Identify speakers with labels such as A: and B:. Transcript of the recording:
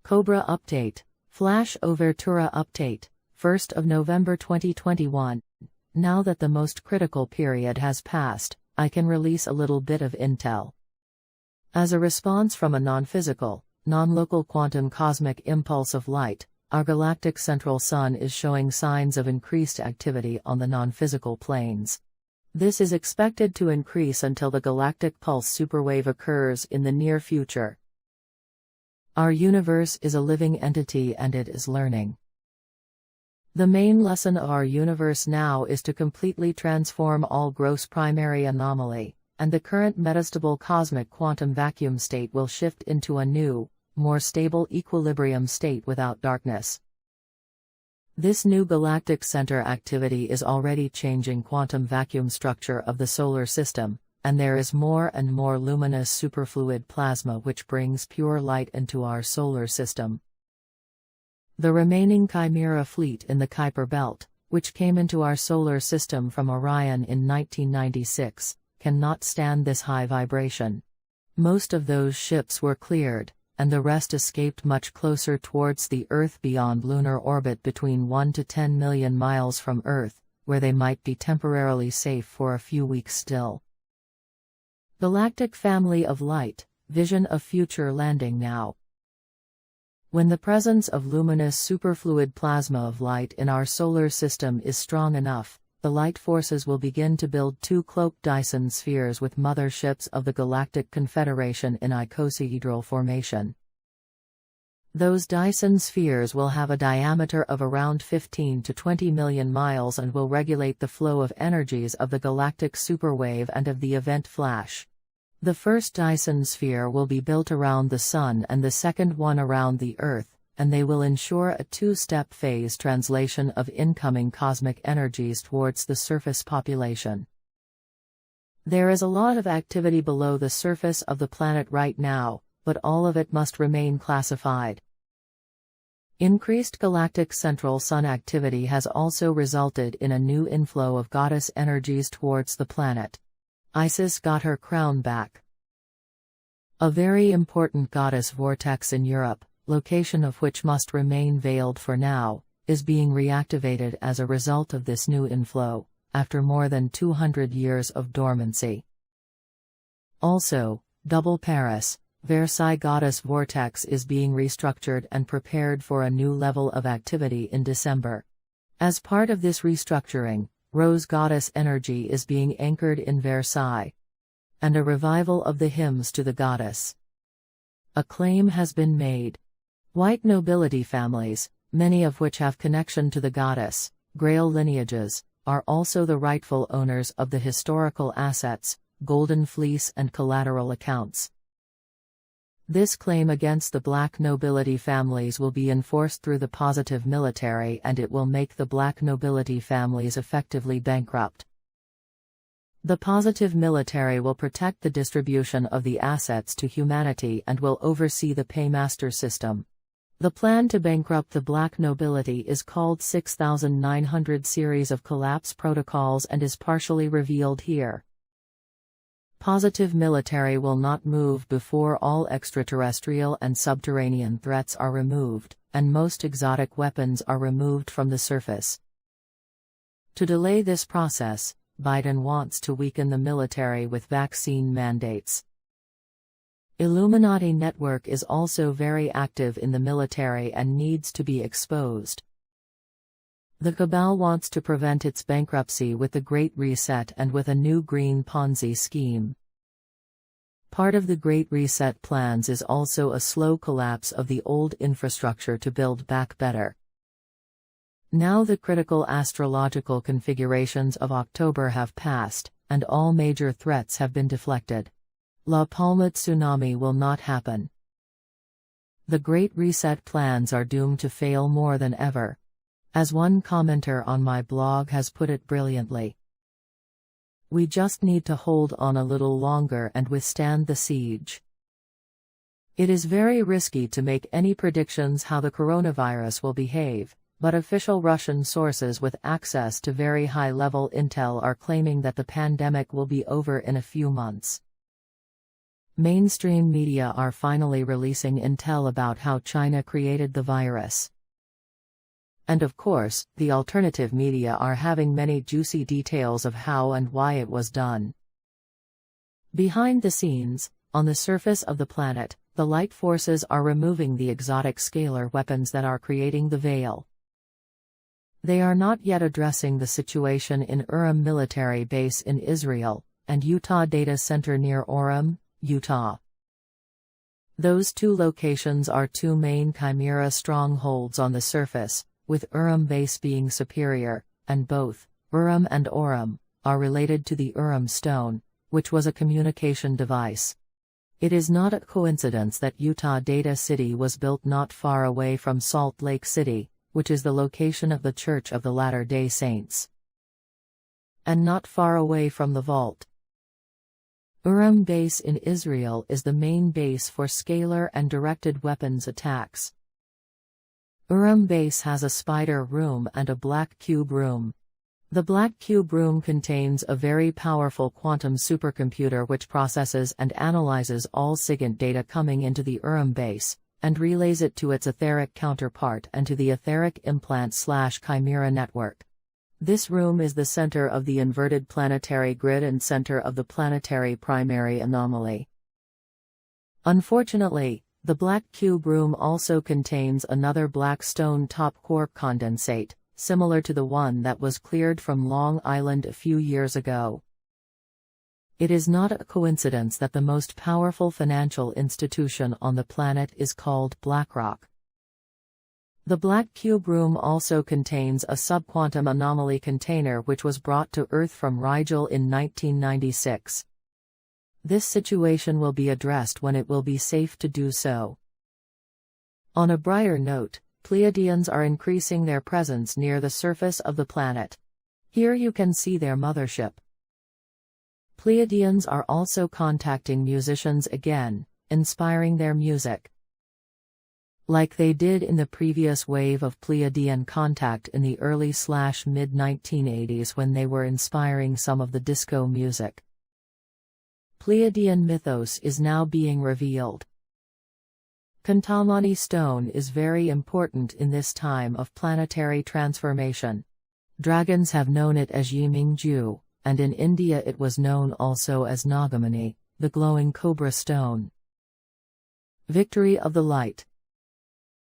A: Cobra Update, Flash Overtura Update, 1st of November 2021. Now that the most critical period has passed, I can release a little bit of intel. As a response from a non-physical, non-local quantum cosmic impulse of light, our galactic central sun is showing signs of increased activity on the non-physical planes. This is expected to increase until the galactic pulse superwave occurs in the near future. Our universe is a living entity and it is learning. The main lesson of our universe now is to completely transform all gross primary anomaly, and the current metastable cosmic quantum vacuum state will shift into a new, more stable equilibrium state without darkness. This new galactic center activity is already changing quantum vacuum structure of the solar system, and there is more and more luminous superfluid plasma which brings pure light into our solar system. The remaining Chimera fleet in the Kuiper belt, which came into our solar system from Orion in 1996, cannot stand this high vibration. Most of those ships were cleared, and the rest escaped much closer towards the Earth beyond lunar orbit between 1 to 10 million miles from Earth, where they might be temporarily safe for a few weeks still. Galactic Family of Light, Vision of Future Landing Now. When the presence of luminous superfluid plasma of light in our solar system is strong enough, the light forces will begin to build two cloaked Dyson spheres with motherships of the Galactic Confederation in icosahedral formation. Those Dyson spheres will have a diameter of around 15 to 20 million miles and will regulate the flow of energies of the galactic superwave and of the event flash. The first Dyson sphere will be built around the Sun and the second one around the Earth, and they will ensure a two-step phase translation of incoming cosmic energies towards the surface population. There is a lot of activity below the surface of the planet right now, but all of it must remain classified. Increased galactic central sun activity has also resulted in a new inflow of goddess energies towards the planet. Isis got her crown back. A very important goddess vortex in Europe, location of which must remain veiled for now, is being reactivated as a result of this new inflow, after more than 200 years of dormancy. Also, double Paris, Versailles goddess vortex is being restructured and prepared for a new level of activity in December. As part of this restructuring, Rose goddess energy is being anchored in Versailles. And a revival of the hymns to the goddess. A claim has been made. White nobility families, many of which have connection to the goddess, Grail lineages, are also the rightful owners of the historical assets, Golden Fleece and collateral accounts. This claim against the black nobility families will be enforced through the positive military and it will make the black nobility families effectively bankrupt. The positive military will protect the distribution of the assets to humanity and will oversee the paymaster system. The plan to bankrupt the black nobility is called 6900 Series of Collapse Protocols and is partially revealed here. Positive military will not move before all extraterrestrial and subterranean threats are removed, and most exotic weapons are removed from the surface. To delay this process, Biden wants to weaken the military with vaccine mandates. Illuminati network is also very active in the military and needs to be exposed. The cabal wants to prevent its bankruptcy with the Great Reset and with a new green Ponzi scheme. Part of the Great Reset plans is also a slow collapse of the old infrastructure to build back better. Now the critical astrological configurations of October have passed, and all major threats have been deflected. La Palma tsunami will not happen. The Great Reset plans are doomed to fail more than ever. As one commenter on my blog has put it brilliantly, we just need to hold on a little longer and withstand the siege. It is very risky to make any predictions how the coronavirus will behave, but official Russian sources with access to very high-level intel are claiming that the pandemic will be over in a few months. Mainstream media are finally releasing intel about how China created the virus. And of course, the alternative media are having many juicy details of how and why it was done. Behind the scenes, on the surface of the planet, the light forces are removing the exotic scalar weapons that are creating the veil. They are not yet addressing the situation in Urim military base in Israel, and Utah data center near Orem, Utah. Those two locations are two main chimera strongholds on the surface, with Urim base being superior, and both, Urim and Orem, are related to the Urim stone, which was a communication device. It is not a coincidence that Utah Data City was built not far away from Salt Lake City, which is the location of the Church of the Latter-day Saints. And not far away from the vault. Urim base in Israel is the main base for scalar and directed weapons attacks. Urim base has a spider room and a black cube room. The black cube room contains a very powerful quantum supercomputer which processes and analyzes all SIGINT data coming into the Urim base, and relays it to its etheric counterpart and to the etheric implant/chimera network. This room is the center of the inverted planetary grid and center of the planetary primary anomaly. Unfortunately, the black cube room also contains another black stone top quark condensate, similar to the one that was cleared from Long Island a few years ago. It is not a coincidence that the most powerful financial institution on the planet is called BlackRock. The black cube room also contains a subquantum anomaly container which was brought to Earth from Rigel in 1996. This situation will be addressed when it will be safe to do so. On a brighter note, Pleiadians are increasing their presence near the surface of the planet. Here you can see their mothership. Pleiadians are also contacting musicians again, inspiring their music. Like they did in the previous wave of Pleiadian contact in the early/mid-1980s when they were inspiring some of the disco music. Pleiadian mythos is now being revealed. Kantamani stone is very important in this time of planetary transformation. Dragons have known it as Yiming-ju, and in India it was known also as Nagamani, the glowing cobra stone. Victory of the light.